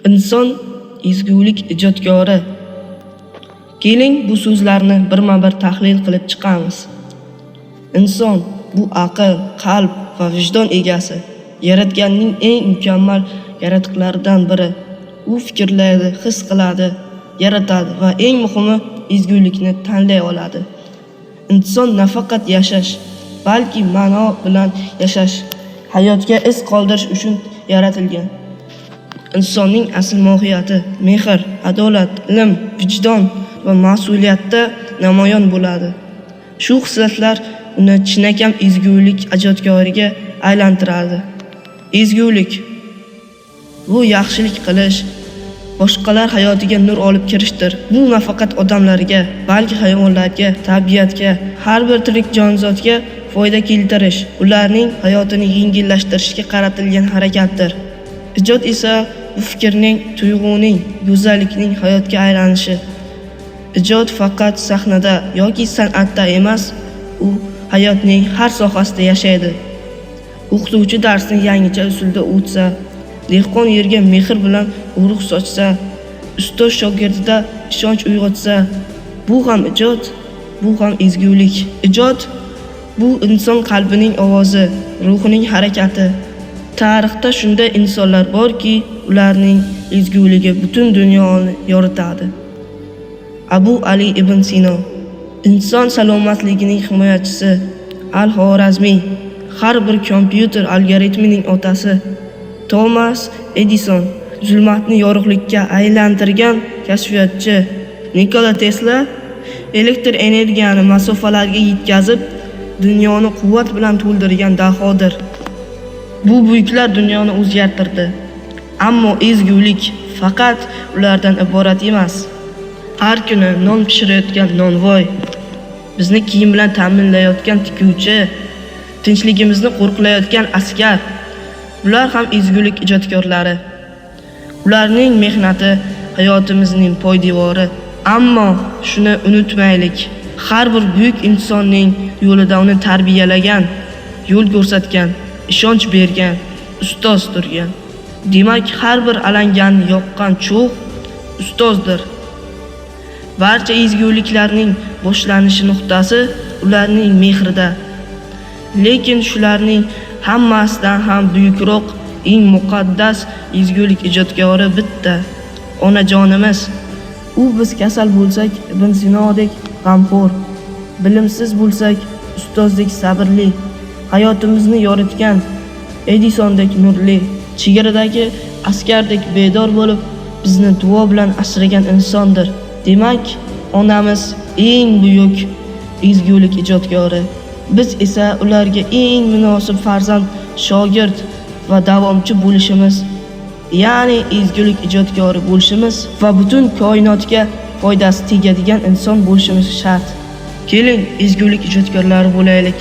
Inson ezgulik ijodkori. Keling bu so'zlarni birma-bir tahlil qilib chiqamiz. Inson bu aql, qalb va vijdon egasi, Yaratganning eng mukammal yaratiqlaridan biri. U fikrlaydi, his qiladi, yaratadi va eng muhimi ezgulikni tanlay oladi. Inson nafaqat yashash, balki ma'no bilan yashash, hayotga iz qoldirish uchun yaratilgan. Insonning asl mohiyati mehr, adolat, ilm, vijdon va mas'uliyatda namoyon bo'ladi. Shu xislatlar uni chinakam ezgulik ijodkoriga aylantiradi. Ezgulik bu yaxshilik qilish, boshqalar hayotiga nur olib kirishdir. Bu nafaqat odamlarga, balki hayvonlarga, tabiatga, har bir tirik jonzotga foyda keltirish, ularning hayotini yengillashtirishga qaratilgan harakatdir. Ijod esa bu fikrning, tuyg'uning, go'zallikning hayotga aylanishi. Ijod faqat sahnada yoki san'atda emas, u hayotning har sohasida yashaydi. O'qituvchi darsni yangicha usulda o'tsa, dehqon yerga mehr bilan urug' sochsa, ustoz shogirdida ishonch uyg'otsa, bu ham ijod, bu ham ezgulik. Ijod bu inson qalbining ovozi, ruhining harakati. Tarixda shunday insonlar borki, ularning ezguligi butun dunyoni yoritadi. Abu Ali ibn Sino, inson salomatligining himoyachisi, Al-Xorazmiy, har bir kompyuter algoritmining otasi, Thomas Edison, zulmatni yorug'likka aylantirgan kashfiyotchi, Nikola Tesla, elektr energiyani masofalarga yetkazib, dunyoni quvvat bilan to'ldirgan dahodir. Bu buyuklar dunyoni o'zgartirdi. Ammo ezgulik faqat ulardan iborat emas. Har kuni non pishirayotgan nonvoy, bizni kiyim bilan ta'minlayotgan tikuvchi, tinchligimizni qo'riqlayotgan askar, bular ham ezgulik ijodkorlari. Ularning mehnati hayotimizning poydevori. Ammo shuni unutmaylik, har bir buyuk insonning yo'lida uni tarbiyalagan, yo'l ko'rsatgan, ishonch bergan ustoz turgan. Demak, har bir alangani yoqqan cho'g' ustozdir. Barcha ezguliklarning boshlanishi nuqtasi ularning mehrida. Lekin shularning hammasidan ham buyukroq, eng muqaddas ezgulik ijodkori bitta, onajonimiz. U biz kasal bo'lsak, Ibn Sinodek g'amxo'r, bilimsiz bo'lsak, ustozdek sabrli, hayotimizni yoritgan Edisondek nurli, chegaradagi askardek bedor bo'lib, bizni duo bilan asragan insondir. Demak, onamiz eng buyuk ezgulik ijodkori. Biz esa ularga eng munosib farzand, shogird va davomchi bo'lishimiz, ya'ni ezgulik ijodkori bo'lishimiz va butun koinotga foydasi tegadigan inson bo'lishimiz shart. Keling, ezgulik ijodkorlari bo'laylik.